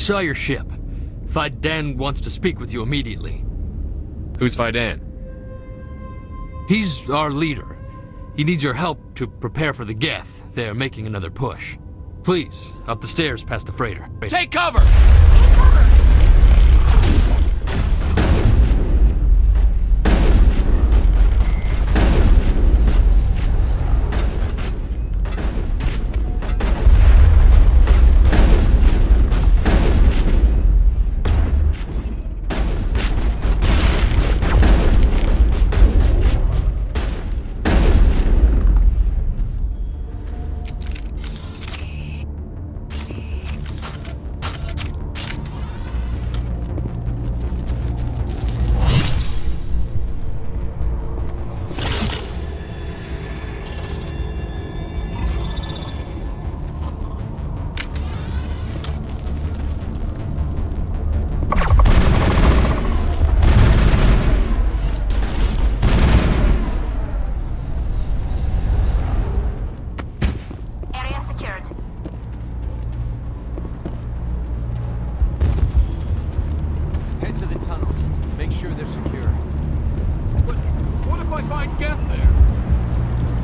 saw your ship. Dan wants to speak with you immediately. Who's Dan? He's our leader. He needs your help to prepare for the Geth. They're making another push. Please, up the stairs past the freighter. Take cover!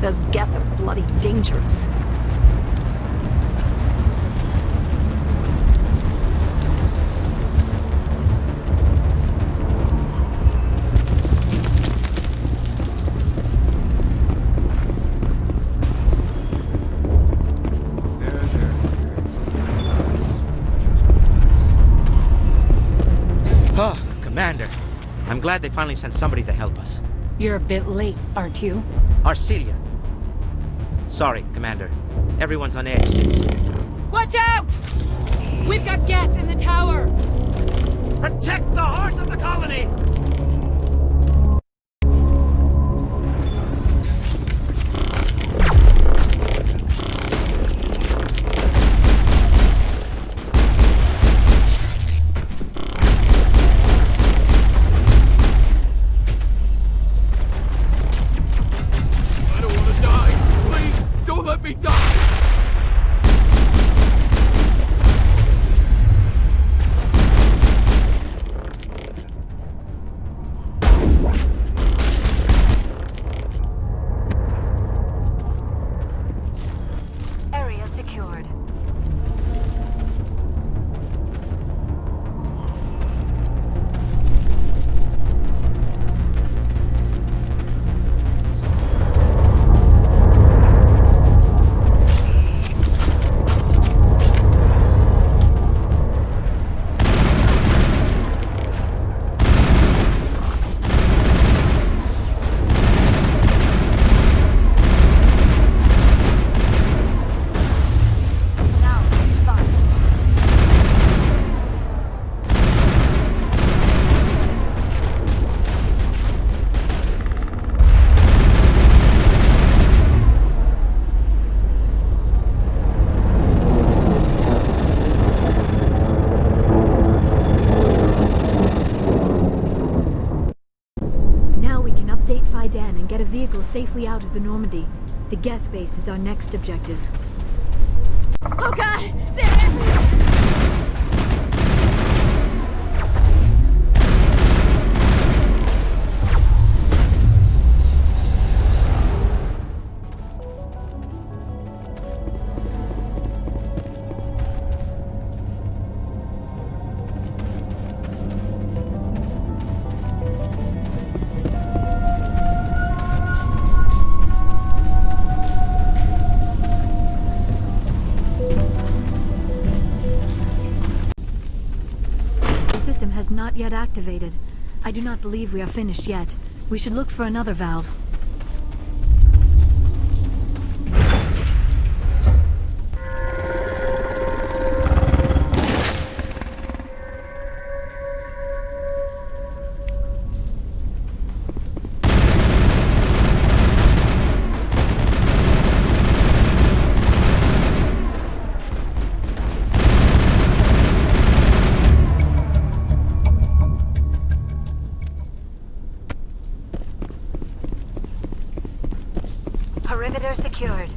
Those Geth are bloody dangerous. Oh, Commander. I'm glad they finally sent somebody to help us. You're a bit late, aren't you? Arcelia. Sorry, Commander. Everyone's on edge since... Watch out! We've got Geth in the tower! Protect the heart of the colony! And get a vehicle safely out of the Normandy. The Geth base is our next objective. Oh god! They're everywhere! Not yet activated. I do not believe we are finished yet. We should look for another valve. Perimeter secured.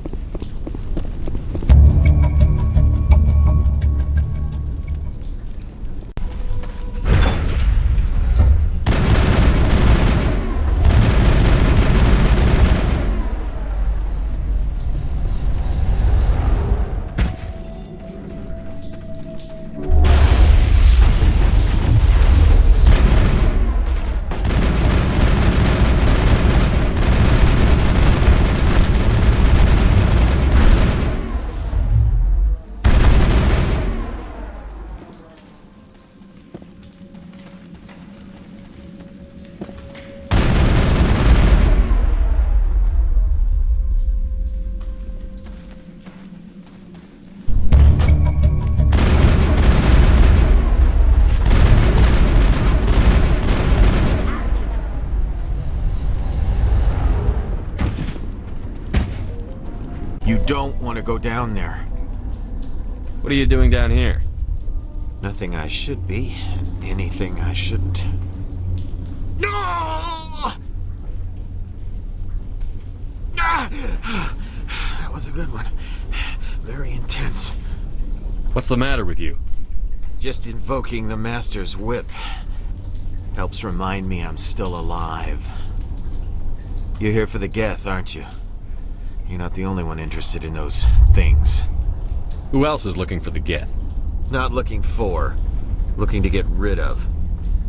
want to go down there. What are you doing down here? Nothing I should be, and anything I shouldn't. No! That was a good one. Very intense. What's the matter with you? Just invoking the Master's whip helps remind me I'm still alive. You're here for the Geth, aren't you? You're not the only one interested in those things. Who else is looking for the Geth? Not looking for, looking to get rid of.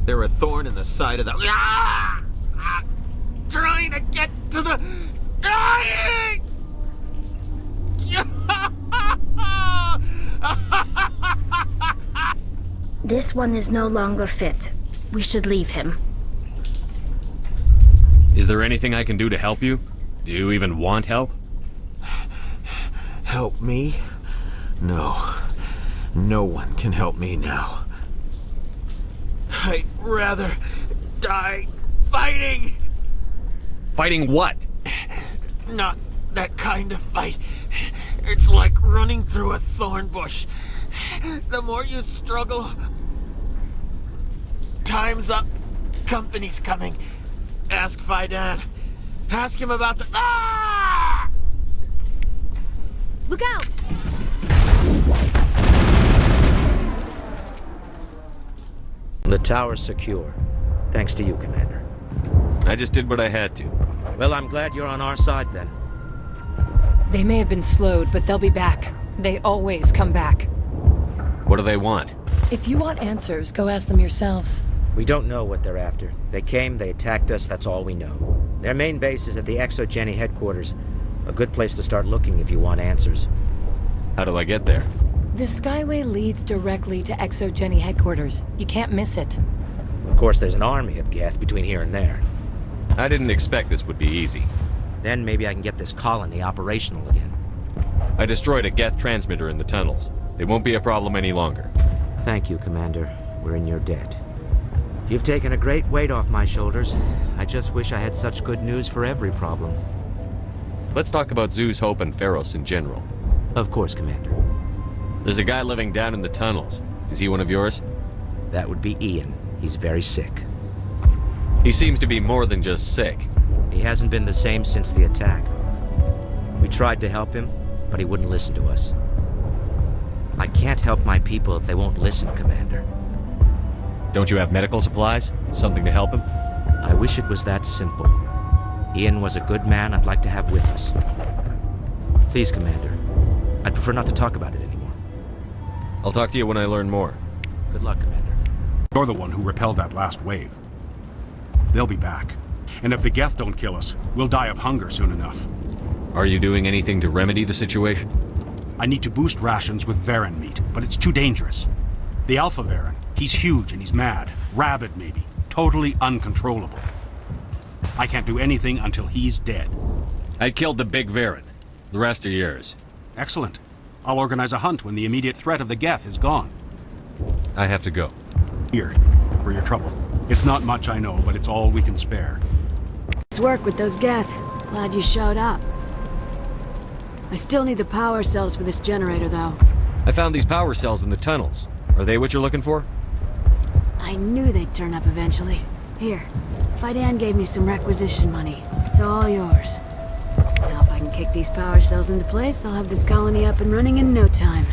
They're a thorn in the side of the... Trying to get to the... This one is no longer fit. We should leave him. Is there anything I can do to help you? Do you even want help? Help me? No. No one can help me now. I'd rather die fighting! Fighting what? Not that kind of fight. It's like running through a thorn bush. The more you struggle... Time's up. Company's coming. Ask Faidan. Ask him about the... Ah! Look out! The tower's secure. Thanks to you, Commander. I just did what I had to. Well, I'm glad you're on our side then. They may have been slowed, but they'll be back. They always come back. What do they want? If you want answers, go ask them yourselves. We don't know what they're after. They came, they attacked us, that's all we know. Their main base is at the ExoGeni headquarters. A good place to start looking if you want answers. How do I get there? The Skyway leads directly to ExoGeni headquarters. You can't miss it. Of course, there's an army of Geth between here and there. I didn't expect this would be easy. Then maybe I can get this colony operational again. I destroyed a Geth transmitter in the tunnels. They won't be a problem any longer. Thank you, Commander. We're in your debt. You've taken a great weight off my shoulders. I just wish I had such good news for every problem. Let's talk about Zoo's Hope and Pharos in general. Of course, Commander. There's a guy living down in the tunnels. Is he one of yours? That would be Ian. He's very sick. He seems to be more than just sick. He hasn't been the same since the attack. We tried to help him, but he wouldn't listen to us. I can't help my people if they won't listen, Commander. Don't you have medical supplies? Something to help him? I wish it was that simple. Ian was a good man I'd like to have with us. Please, Commander. I'd prefer not to talk about it anymore. I'll talk to you when I learn more. Good luck, Commander. You're the one who repelled that last wave. They'll be back. And if the Geth don't kill us, we'll die of hunger soon enough. Are you doing anything to remedy the situation? I need to boost rations with Varen meat, but it's too dangerous. The Alpha Varen, he's huge and he's mad. Rabid, maybe. Totally uncontrollable. I can't do anything until he's dead. I killed the big Varen. The rest are yours. Excellent. I'll organize a hunt when the immediate threat of the Geth is gone. I have to go. Here, for your trouble. It's not much, I know, but it's all we can spare. Nice work with those Geth. Glad you showed up. I still need the power cells for this generator, though. I found these power cells in the tunnels. Are they what you're looking for? I knew they'd turn up eventually. Here, Faidan gave me some requisition money. It's all yours. Now if I can kick these power cells into place, I'll have this colony up and running in no time.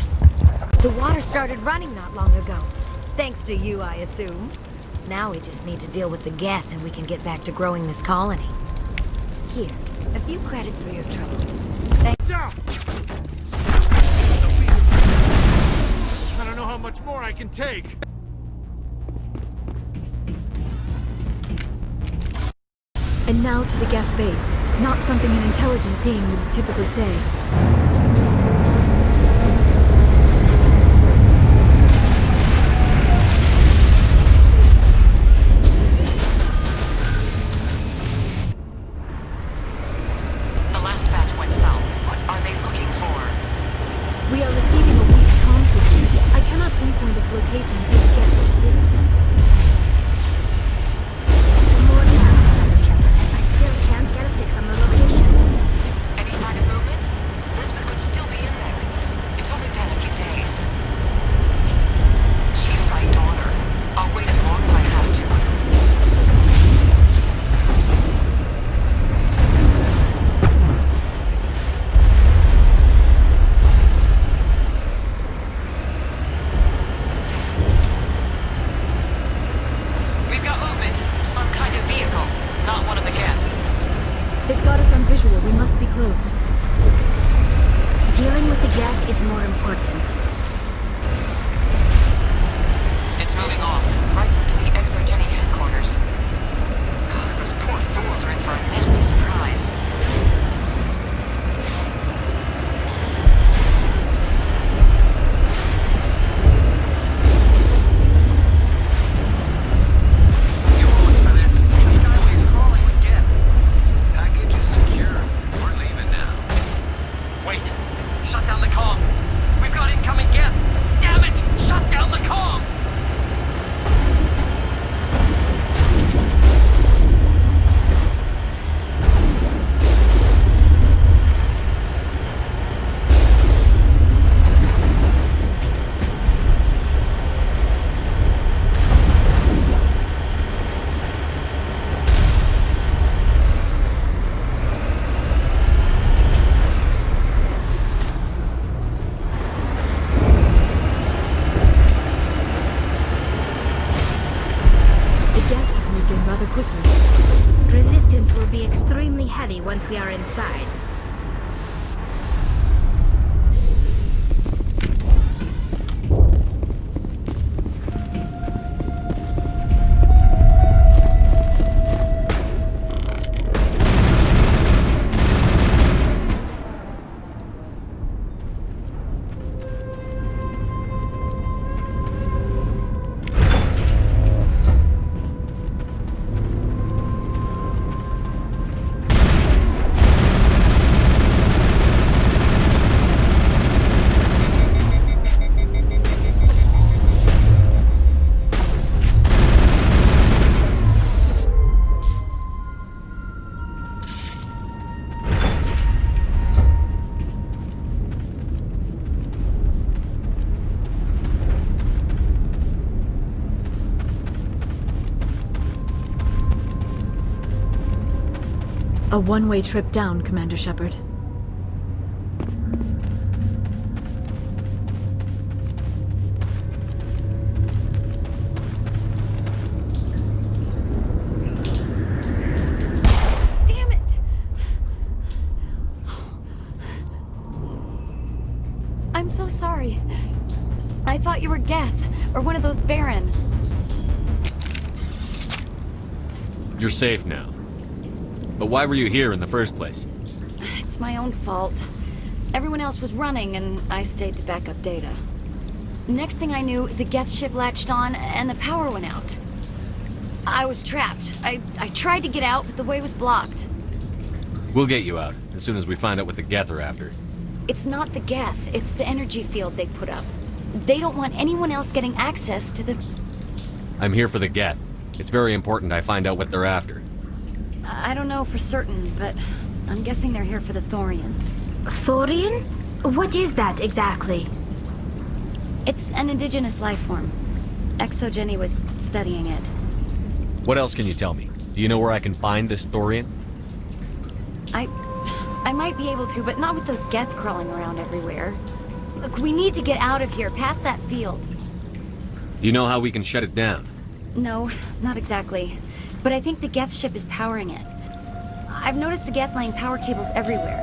The water started running not long ago. Thanks to you, I assume. Now we just need to deal with the Geth and we can get back to growing this colony. Here, a few credits for your trouble. Thanks. I don't know how much more I can take. And now to the Geth base. Not something an intelligent being would typically say. We are receiving a weak comm signal. I cannot pinpoint its location via Geth interference. More now, Commander Shepard. I still can't get a fix on the location. Any sign of movement? This close. Dealing with the geth is more important. It's moving off, right to the exogeny headquarters. Oh, those poor fools are in for a nasty surprise. You owe us for this. The Skyway's crawling with Geth. Package is secure. We're leaving now. Wait! Shut down the comm! We've got incoming Geth! Damn it! Shut down the comm! Resistance will be extremely heavy once we are inside. A one-way trip down, Commander Shepard. Damn it! I'm so sorry. I thought you were Geth, or one of those Baron. You're safe now. But why were you here in the first place? It's my own fault. Everyone else was running, and I stayed to back up data. Next thing I knew, the Geth ship latched on, and the power went out. I was trapped. I tried to get out, but the way was blocked. We'll get you out, as soon as we find out what the Geth are after. It's not the Geth, it's the energy field they put up. They don't want anyone else getting access to the... I'm here for the Geth. It's very important I find out what they're after. I don't know for certain, but I'm guessing they're here for the Thorian. Thorian? What is that exactly? It's an indigenous life form. Exogeny was studying it. What else can you tell me? Do you know where I can find this Thorian? I might be able to, but not with those Geth crawling around everywhere. Look, we need to get out of here, past that field. Do you know how we can shut it down? No, not exactly. But I think the Geth ship is powering it. I've noticed the Geth laying power cables everywhere.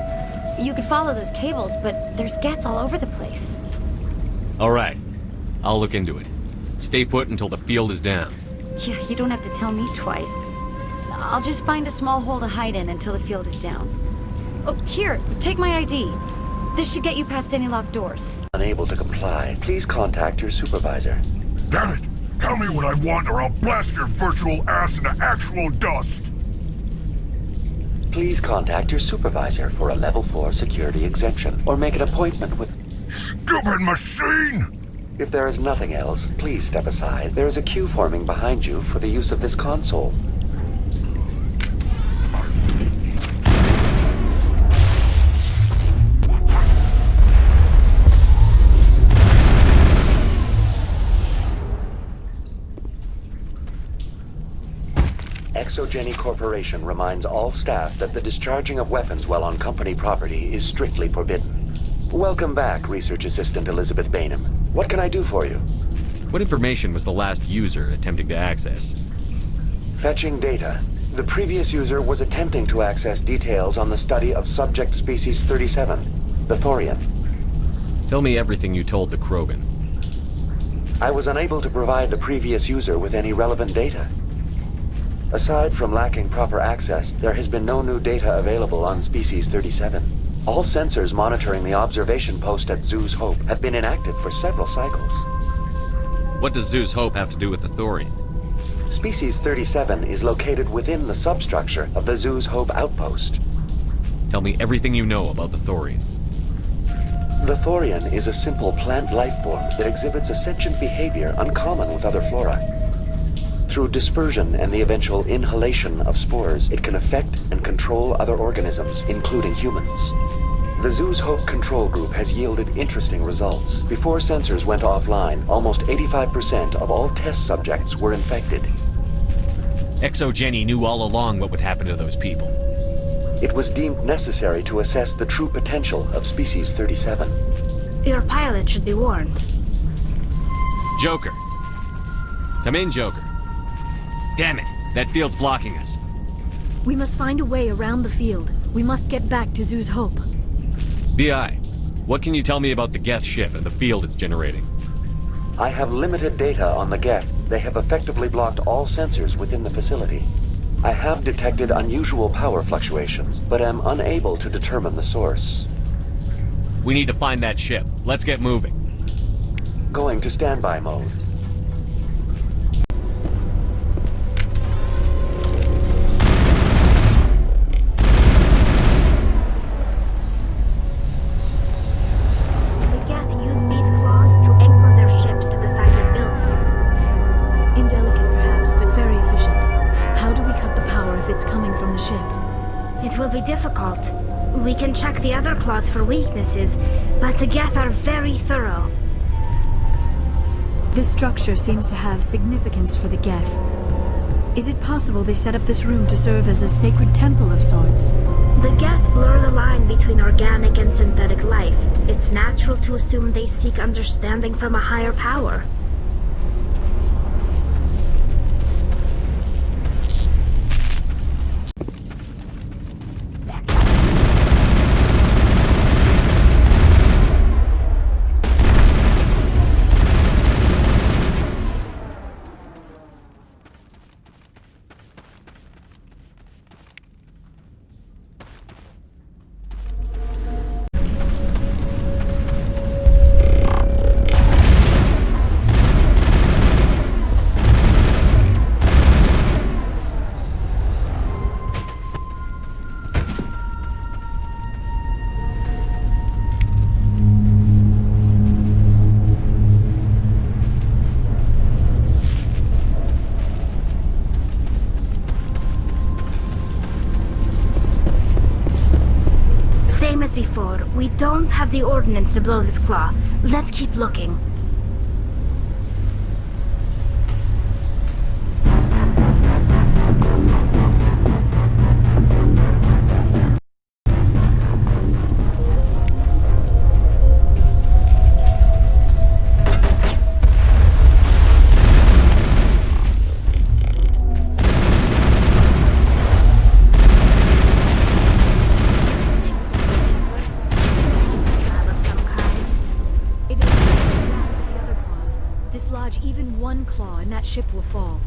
You could follow those cables, but there's Geth all over the place. All right. I'll look into it. Stay put until the field is down. Yeah, you don't have to tell me twice. I'll just find a small hole to hide in until the field is down. Oh, here, take my ID. This should get you past any locked doors. Unable to comply, please contact your supervisor. Damn it! Tell me what I want or I'll blast your virtual ass into actual dust! Please contact your supervisor for a level 4 security exemption, or make an appointment with... Stupid machine! If there is nothing else, please step aside. There is a queue forming behind you for the use of this console. Exogeny Corporation reminds all staff that the discharging of weapons while on company property is strictly forbidden. Welcome back, Research Assistant Elizabeth Bainham. What can I do for you? What information was the last user attempting to access? Fetching data. The previous user was attempting to access details on the study of subject species 37, the Thorian. Tell me everything you told the Krogan. I was unable to provide the previous user with any relevant data. Aside from lacking proper access, there has been no new data available on Species 37. All sensors monitoring the observation post at Zoo's Hope have been inactive for several cycles. What does Zoo's Hope have to do with the Thorian? Species 37 is located within the substructure of the Zoo's Hope outpost. Tell me everything you know about the Thorian. The Thorian is a simple plant life form that exhibits a sentient behavior uncommon with other flora. Through dispersion and the eventual inhalation of spores, it can affect and control other organisms, including humans. The Zoo's Hope control group has yielded interesting results. Before sensors went offline, almost 85% of all test subjects were infected. ExoGeni knew all along what would happen to those people. It was deemed necessary to assess the true potential of Species 37. Your pilot should be warned. Joker. Come in, Joker. Damn it, that field's blocking us. We must find a way around the field. We must get back to Zoo's Hope. BI, what can you tell me about the Geth ship and the field it's generating? I have limited data on the Geth. They have effectively blocked all sensors within the facility. I have detected unusual power fluctuations, but am unable to determine the source. We need to find that ship. Let's get moving. Going to standby mode. The Geth use these claws to anchor their ships to the sides of buildings. Indelicate perhaps, but very efficient. How do we cut the power if it's coming from the ship? It will be difficult. We can check the other claws for weaknesses, but the Geth are very thorough. This structure seems to have significance for the Geth. Is it possible they set up this room to serve as a sacred temple of sorts? The Geth blur the line between organic and synthetic life. It's natural to assume they seek understanding from a higher power. Same as before, we don't have the ordnance to blow this claw. Let's keep looking. Even one claw and that ship will fall.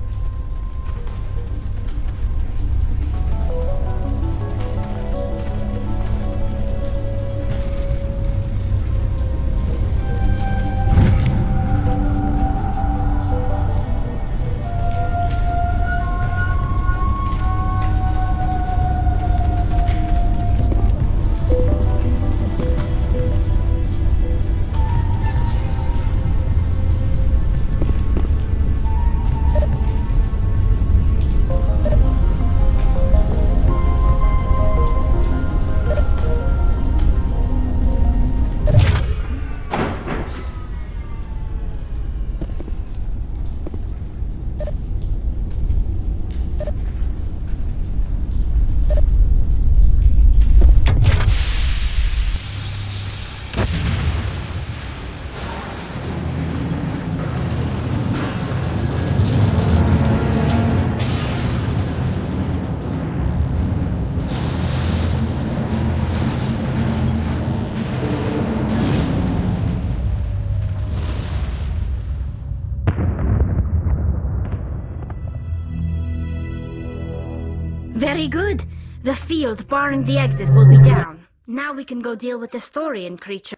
Very good. The field barring the exit will be down. Now we can go deal with this Thorian creature.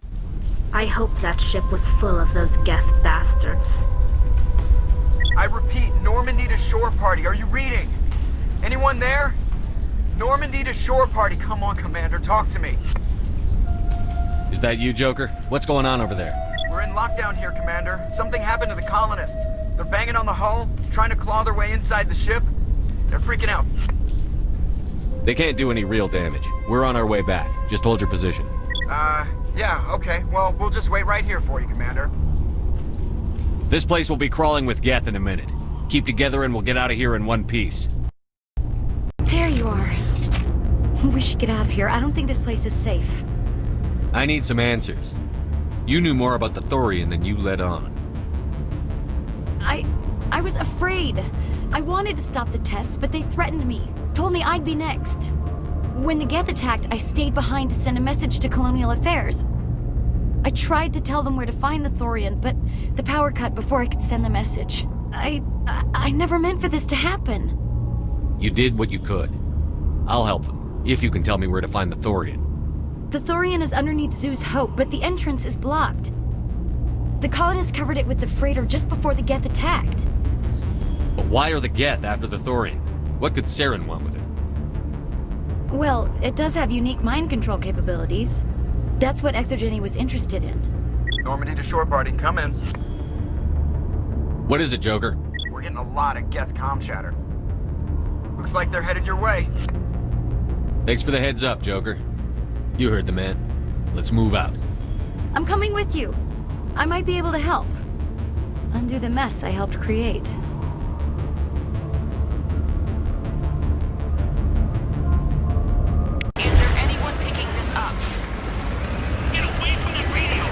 I hope that ship was full of those Geth bastards. I repeat, Normandy to shore party. Are you reading? Anyone there? Normandy to shore party. Come on, Commander, talk to me. Is that you, Joker? What's going on over there? We're in lockdown here, Commander. Something happened to the colonists. They're banging on the hull, trying to claw their way inside the ship. They're freaking out. They can't do any real damage. We're on our way back. Just hold your position. Yeah, okay. Well, we'll just wait right here for you, Commander. This place will be crawling with Geth in a minute. Keep together and we'll get out of here in one piece. There you are. We should get out of here. I don't think this place is safe. I need some answers. You knew more about the Thorian than you let on. I was afraid. I wanted to stop the tests, but they threatened me. Told me I'd be next. When the Geth attacked, I stayed behind to send a message to Colonial Affairs. I tried to tell them where to find the Thorian, but the power cut before I could send the message. I never meant for this to happen. You did what you could. I'll help them, if you can tell me where to find the Thorian. The Thorian is underneath Zoo's Hope, but the entrance is blocked. The colonists covered it with the freighter just before the Geth attacked. But why are the Geth after the Thorian? What could Saren want with it? Well, it does have unique mind control capabilities. That's what Exogeny was interested in. Normandy to shore party, come in. What is it, Joker? We're getting a lot of Geth comm chatter. Looks like they're headed your way. Thanks for the heads up, Joker. You heard the man. Let's move out. I'm coming with you. I might be able to help. Undo the mess I helped create. Is there anyone picking this up? Get away from the radio!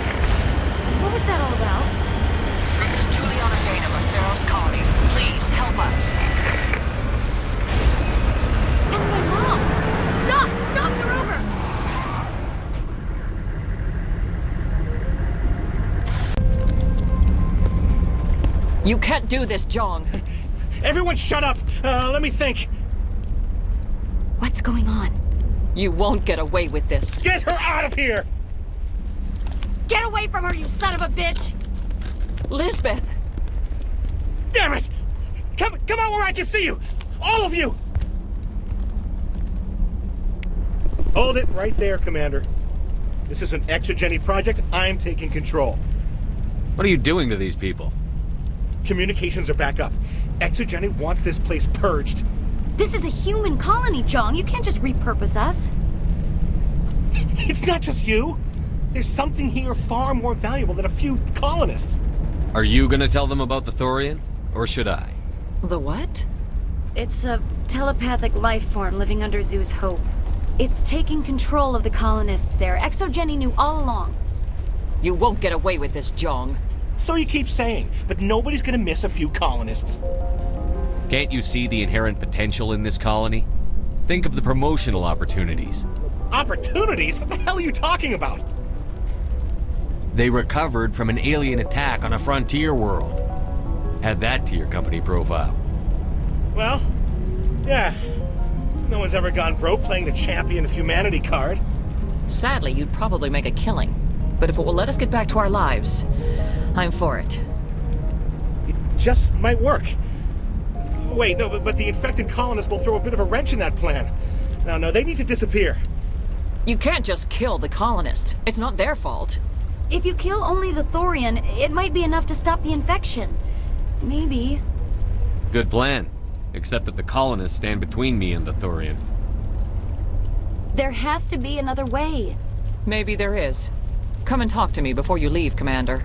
What was that all about? This is Juliana Bainham of Pharaoh's Colony. Please, help us. That's my mom! Stop! Stop the rover! You can't do this, Jong. Everyone shut up! Let me think. What's going on? You won't get away with this. Get her out of here! Get away from her, you son of a bitch! Lisbeth! Damn it! Come out where I can see you! All of you! Hold it right there, Commander. This is an Exogeny project. I'm taking control. What are you doing to these people? Communications are back up. Exogeny wants this place purged. This is a human colony, Jong. You can't just repurpose us. It's not just you. There's something here far more valuable than a few colonists. Are you gonna tell them about the Thorian? Or should I? The what? It's a telepathic life form living under Zoo's Hope. It's taking control of the colonists there. Exogeny knew all along. You won't get away with this, Jong. So you keep saying, but nobody's gonna miss a few colonists. Can't you see the inherent potential in this colony? Think of the promotional opportunities. Opportunities? What the hell are you talking about? They recovered from an alien attack on a frontier world. Add that to your company profile. Well, yeah. No one's ever gone broke playing the champion of humanity card. Sadly, you'd probably make a killing. But if it will let us get back to our lives, I'm for it. It just might work. Wait, no, but the infected colonists will throw a bit of a wrench in that plan. No, they need to disappear. You can't just kill the colonists. It's not their fault. If you kill only the Thorian, it might be enough to stop the infection. Maybe. Good plan. Except that the colonists stand between me and the Thorian. There has to be another way. Maybe there is. Come and talk to me before you leave, Commander.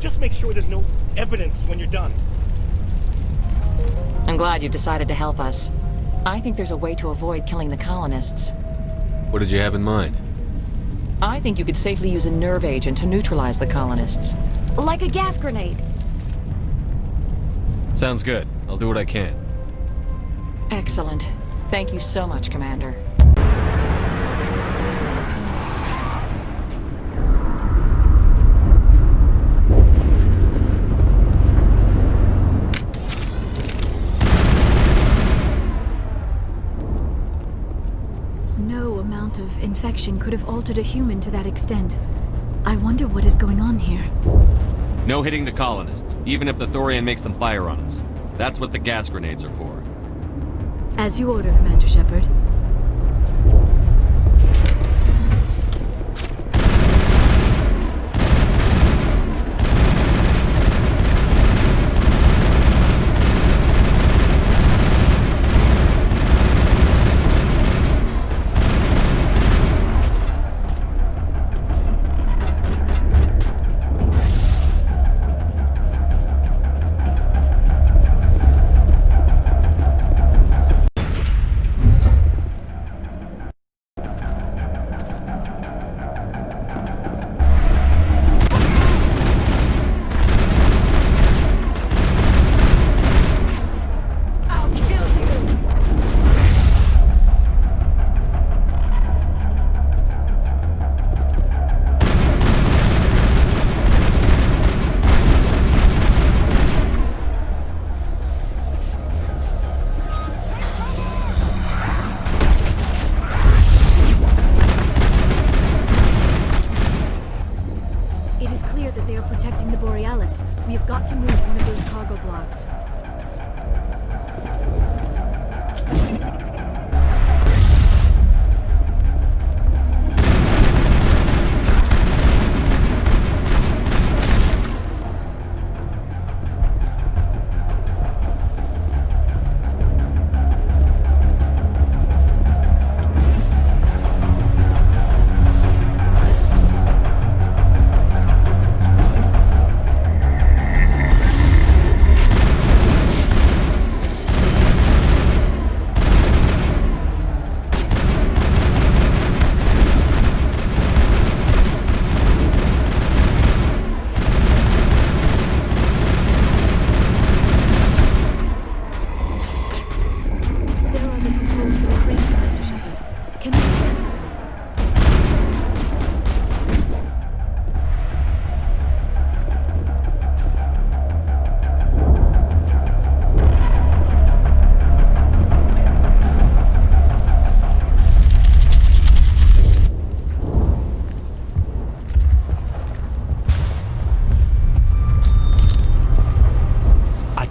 Just make sure there's no evidence when you're done. I'm glad you've decided to help us. I think there's a way to avoid killing the colonists. What did you have in mind? I think you could safely use a nerve agent to neutralize the colonists. Like a gas grenade. Sounds good. I'll do what I can. Excellent. Thank you so much, Commander. of infection could have altered a human to that extent. I wonder what is going on here. No hitting the colonists, even if the Thorian makes them fire on us. That's what the gas grenades are for. As you order, Commander Shepard. We have got to move one of those cargo blocks.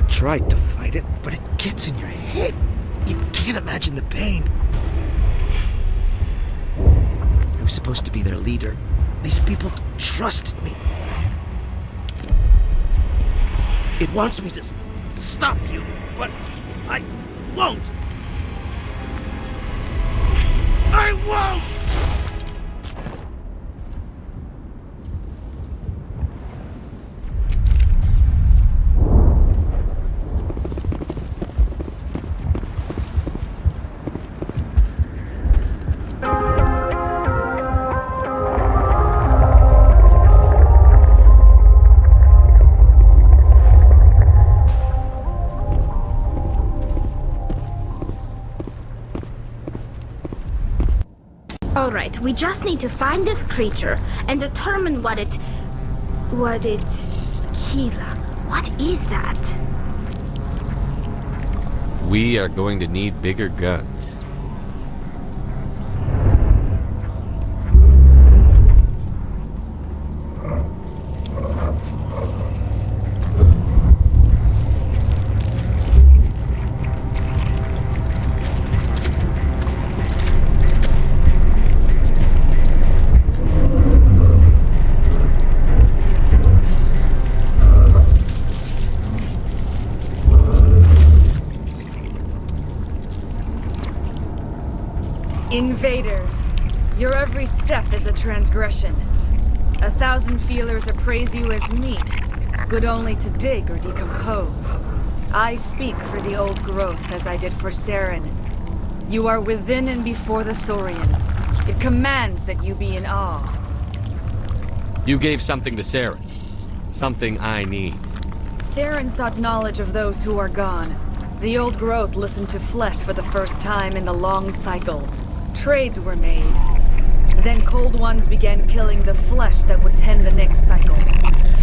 Tried to fight it, but it gets in your head. You can't imagine the pain. I was supposed to be their leader. These people trusted me. It wants me to stop you, but I won't. I won't! Alright, we just need to find this creature and determine what it... Kila. What is that? We are going to need bigger guns. Invaders, your every step is a transgression. 1,000 feelers appraise you as meat, good only to dig or decompose. I speak for the old growth as I did for Saren. You are within and before the Thorian. It commands that you be in awe. You gave something to Saren. Something I need. Saren sought knowledge of those who are gone. The old growth listened to flesh for the first time in the long cycle. Trades were made. Then cold ones began killing the flesh that would tend the next cycle.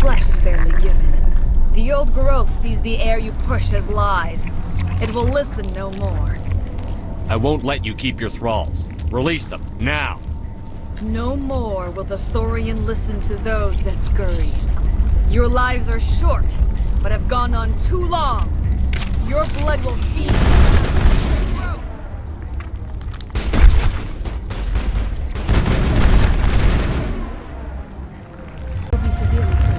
Flesh fairly given. The old growth sees the air you push as lies. It will listen no more. I won't let you keep your thralls. Release them, now! No more will the Thorian listen to those that scurry. Your lives are short, but have gone on too long. Your blood will feed growth. Will be severely hurt.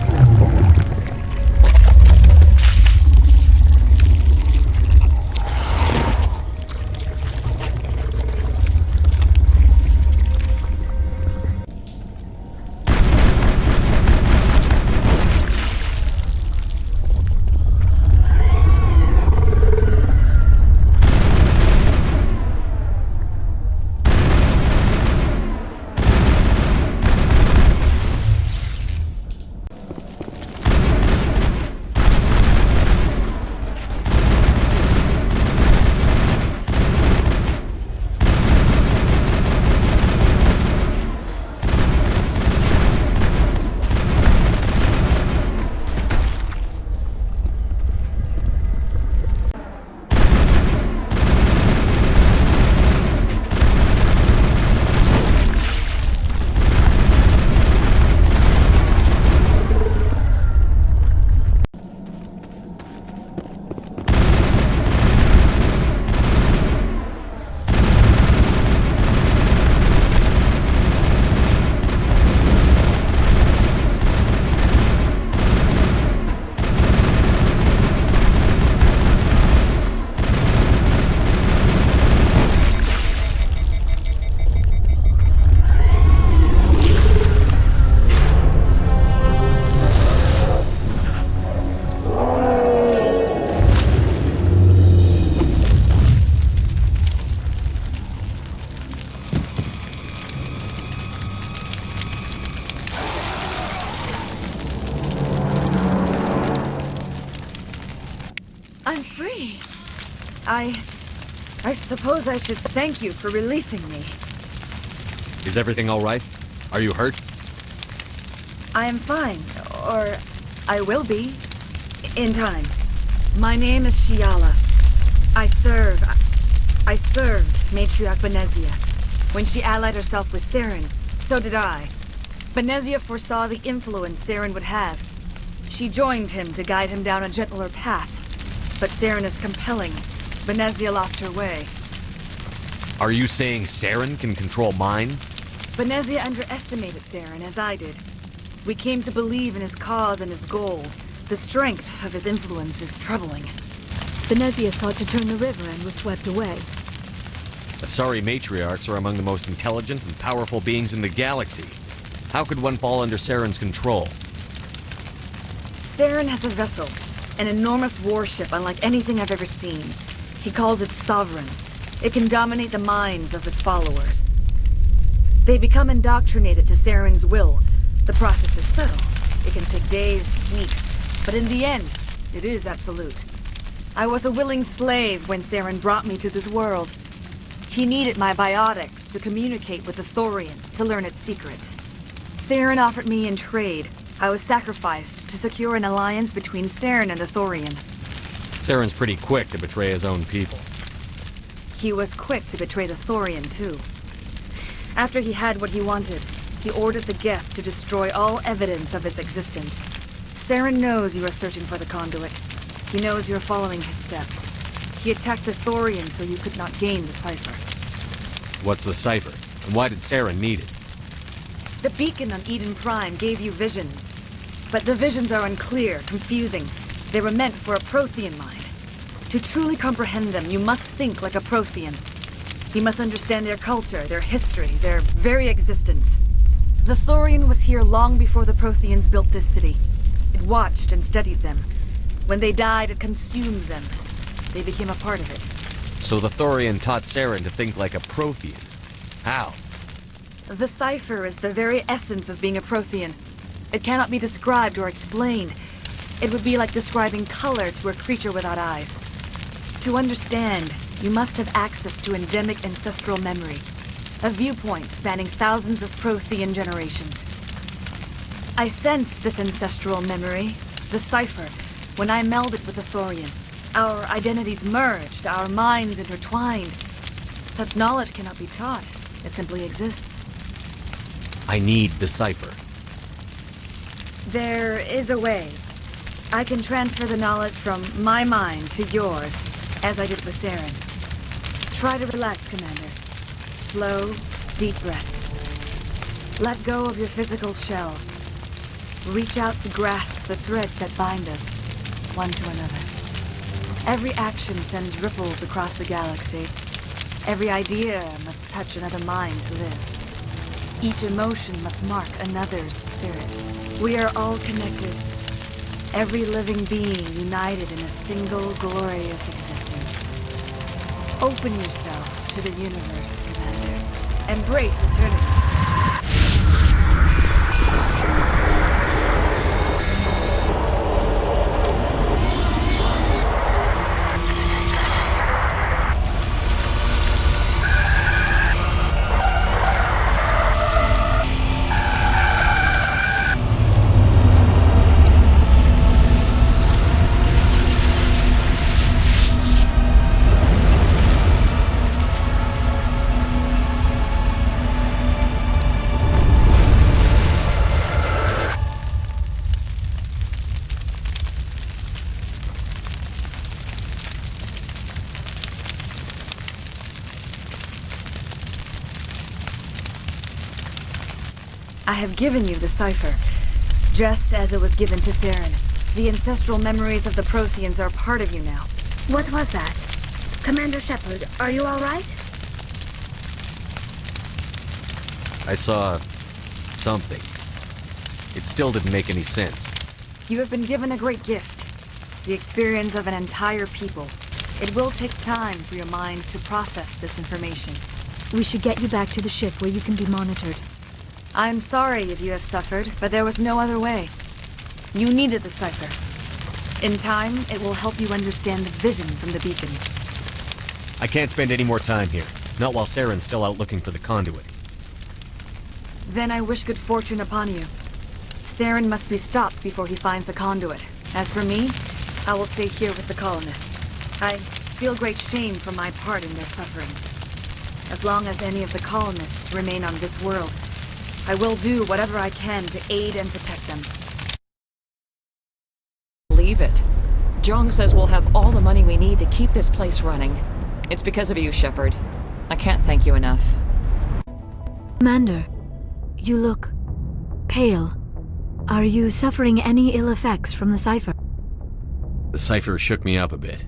I'm free. I suppose I should thank you for releasing me. Is everything all right? Are you hurt? I am fine, or I will be, in time. My name is Shiala. I served Matriarch Benezia. When she allied herself with Saren, so did I. Benezia foresaw the influence Saren would have. She joined him to guide him down a gentler path. But Saren is compelling. Benezia lost her way. Are you saying Saren can control minds? Benezia underestimated Saren, as I did. We came to believe in his cause and his goals. The strength of his influence is troubling. Benezia sought to turn the river and was swept away. Asari matriarchs are among the most intelligent and powerful beings in the galaxy. How could one fall under Saren's control? Saren has a vessel, an enormous warship unlike anything I've ever seen. He calls it Sovereign. It can dominate the minds of his followers. They become indoctrinated to Saren's will. The process is subtle. It can take days, weeks, but in the end, it is absolute. I was a willing slave when Saren brought me to this world. He needed my biotics to communicate with the Thorian, to learn its secrets. Saren offered me in trade. I was sacrificed to secure an alliance between Saren and the Thorian. Saren's pretty quick to betray his own people. He was quick to betray the Thorian, too. After he had what he wanted, he ordered the Geth to destroy all evidence of its existence. Saren knows you are searching for the conduit. He knows you're following his steps. He attacked the Thorian so you could not gain the cipher. What's the cipher? And why did Saren need it? The beacon on Eden Prime gave you visions. But the visions are unclear, confusing. They were meant for a Prothean mind. To truly comprehend them, you must think like a Prothean. You must understand their culture, their history, their very existence. The Thorian was here long before the Protheans built this city. It watched and studied them. When they died, it consumed them. They became a part of it. So the Thorian taught Saren to think like a Prothean. How? The cipher is the very essence of being a Prothean. It cannot be described or explained. It would be like describing color to a creature without eyes. To understand, you must have access to endemic ancestral memory. A viewpoint spanning thousands of Prothean generations. I sensed this ancestral memory, the cipher, when I melded with the Thorian. Our identities merged, our minds intertwined. Such knowledge cannot be taught. It simply exists. I need the cipher. There is a way. I can transfer the knowledge from my mind to yours, as I did with Saren. Try to relax, Commander. Slow, deep breaths. Let go of your physical shell. Reach out to grasp the threads that bind us, one to another. Every action sends ripples across the galaxy. Every idea must touch another mind to live. Each emotion must mark another's spirit. We are all connected. Every living being united in a single glorious existence. Open yourself to the universe, Commander. Embrace eternity. I have given you the cipher, just as it was given to Saren. The ancestral memories of the Protheans are part of you now. What was that? Commander Shepard, are you all right? I saw something. It still didn't make any sense. You have been given a great gift. The experience of an entire people. It will take time for your mind to process this information. We should get you back to the ship where you can be monitored. I'm sorry if you have suffered, but there was no other way. You needed the cipher. In time, it will help you understand the vision from the beacon. I can't spend any more time here. Not while Saren's still out looking for the conduit. Then I wish good fortune upon you. Saren must be stopped before he finds the conduit. As for me, I will stay here with the colonists. I feel great shame for my part in their suffering. As long as any of the colonists remain on this world, I will do whatever I can to aid and protect them. Leave it. Jong says we'll have all the money we need to keep this place running. It's because of you, Shepard. I can't thank you enough. Commander, you look pale. Are you suffering any ill effects from the cipher? The cipher shook me up a bit.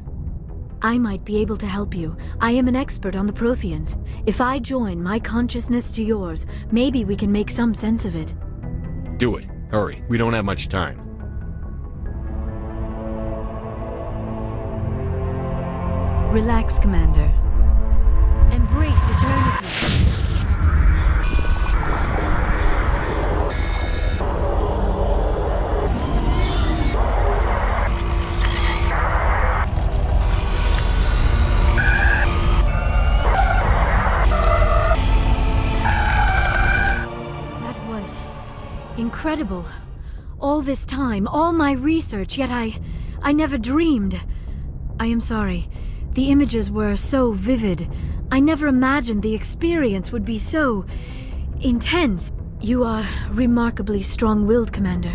I might be able to help you. I am an expert on the Protheans. If I join my consciousness to yours, maybe we can make some sense of it. Do it. Hurry. We don't have much time. Relax, Commander. Embrace eternity. Incredible. All this time, all my research, yet I never dreamed. I am sorry. The images were so vivid. I never imagined the experience would be so intense. You are remarkably strong-willed, Commander.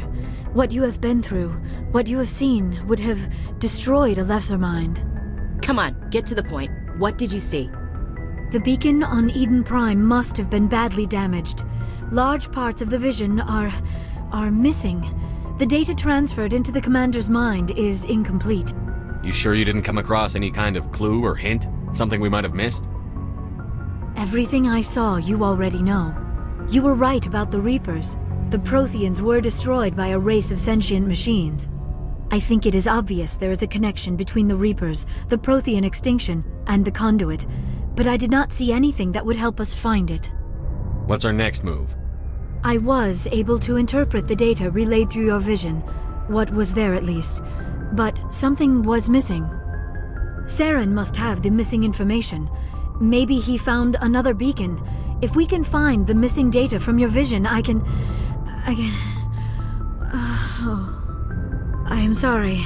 What you have been through, what you have seen, would have destroyed a lesser mind. Come on, get to the point. What did you see? The beacon on Eden Prime must have been badly damaged. Large parts of the vision are missing. The data transferred into the Commander's mind is incomplete. You sure you didn't come across any kind of clue or hint? Something we might have missed? Everything I saw you already know. You were right about the Reapers. The Protheans were destroyed by a race of sentient machines. I think it is obvious there is a connection between the Reapers, the Prothean extinction, and the conduit, but I did not see anything that would help us find it. What's our next move? I was able to interpret the data relayed through your vision, what was there at least, but something was missing. Saren must have the missing information. Maybe he found another beacon. If we can find the missing data from your vision, I can... I am sorry.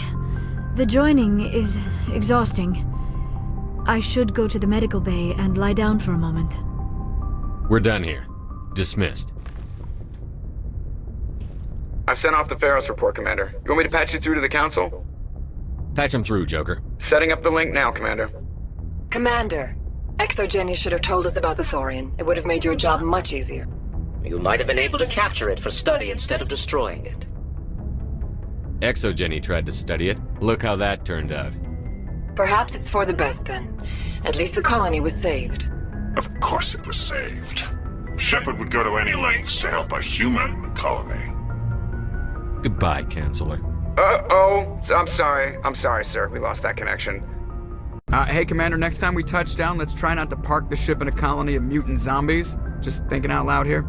The joining is exhausting. I should go to the medical bay and lie down for a moment. We're done here. Dismissed. I've sent off the Pharos report, Commander. You want me to patch you through to the Council? Patch him through, Joker. Setting up the link now, Commander. Commander, ExoGeni should have told us about the Thorian. It would have made your job much easier. You might have been able to capture it for study instead of destroying it. ExoGeni tried to study it. Look how that turned out. Perhaps it's for the best then. At least the colony was saved. Of course it was saved. Shepard would go to any lengths to help a human colony. Goodbye, Chancellor. Uh-oh. I'm sorry, sir. We lost that connection. Hey, Commander, next time we touch down, let's try not to park the ship in a colony of mutant zombies. Just thinking out loud here.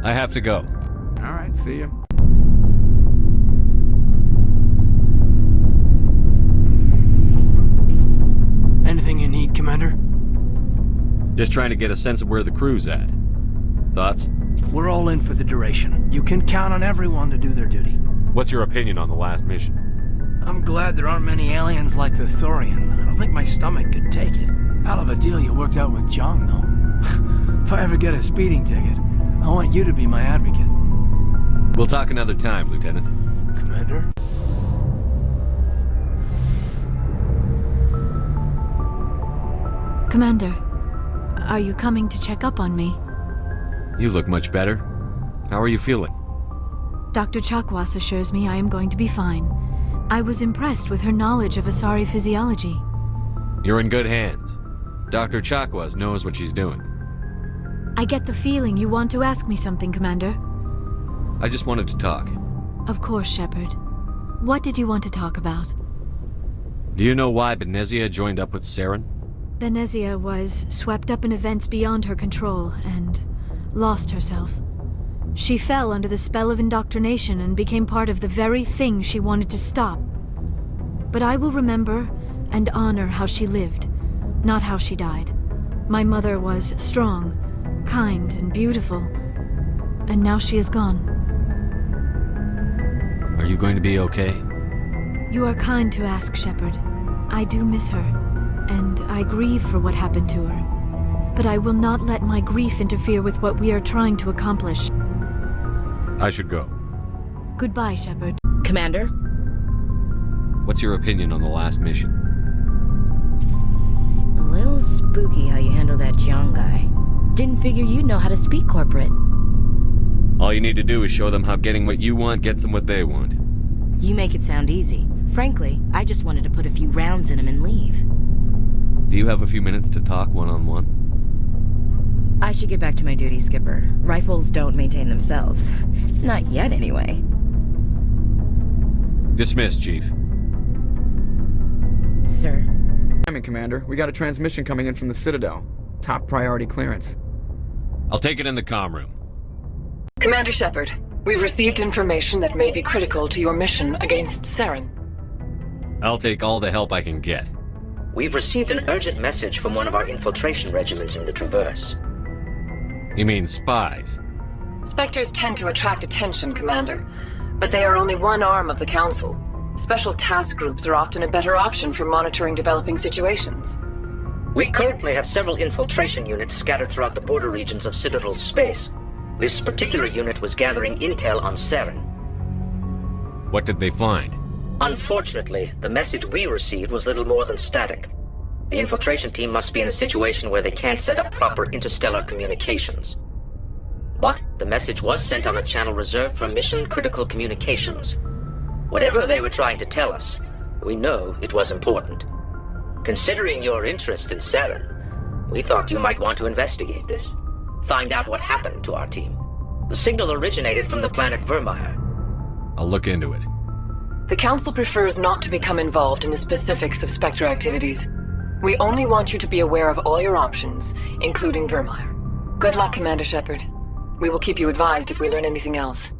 I have to go. All right, see ya. Anything you need, Commander? Just trying to get a sense of where the crew's at. Thoughts? We're all in for the duration. You can count on everyone to do their duty. What's your opinion on the last mission? I'm glad there aren't many aliens like the Thorian. I don't think my stomach could take it. Hell of a deal you worked out with Jung, though. If I ever get a speeding ticket, I want you to be my advocate. We'll talk another time, Lieutenant. Commander? Commander, are you coming to check up on me? You look much better. How are you feeling? Dr. Chakwas assures me I am going to be fine. I was impressed with her knowledge of Asari physiology. You're in good hands. Dr. Chakwas knows what she's doing. I get the feeling you want to ask me something, Commander. I just wanted to talk. Of course, Shepard. What did you want to talk about? Do you know why Benezia joined up with Saren? Benezia was swept up in events beyond her control and lost herself. She fell under the spell of indoctrination and became part of the very thing she wanted to stop. But I will remember and honor how she lived, not how she died. My mother was strong, kind, and beautiful, and now she is gone. Are you going to be okay? You are kind to ask, Shepard. I do miss her, and I grieve for what happened to her. But I will not let my grief interfere with what we are trying to accomplish. I should go. Goodbye, Shepard. Commander? What's your opinion on the last mission? A little spooky how you handle that Jiang guy. Didn't figure you'd know how to speak corporate. All you need to do is show them how getting what you want gets them what they want. You make it sound easy. Frankly, I just wanted to put a few rounds in him and leave. Do you have a few minutes to talk one-on-one? I should get back to my duty, Skipper. Rifles don't maintain themselves. Not yet, anyway. Dismissed, Chief. Sir? Commander. We got a transmission coming in from the Citadel. Top priority clearance. I'll take it in the comm room. Commander Shepard, we've received information that may be critical to your mission against Saren. I'll take all the help I can get. We've received an urgent message from one of our infiltration regiments in the Traverse. You mean spies? Spectres tend to attract attention, Commander, but they are only one arm of the Council. Special task groups are often a better option for monitoring developing situations. We currently have several infiltration units scattered throughout the border regions of Citadel space. This particular unit was gathering intel on Saren. What did they find? Unfortunately, the message we received was little more than static. The infiltration team must be in a situation where they can't set up proper interstellar communications. But the message was sent on a channel reserved for mission-critical communications. Whatever they were trying to tell us, we know it was important. Considering your interest in Saren, we thought you might want to investigate this. Find out what happened to our team. The signal originated from the planet Vermeer. I'll look into it. The Council prefers not to become involved in the specifics of Spectre activities. We only want you to be aware of all your options, including Vermeer. Good luck, Commander Shepard. We will keep you advised if we learn anything else.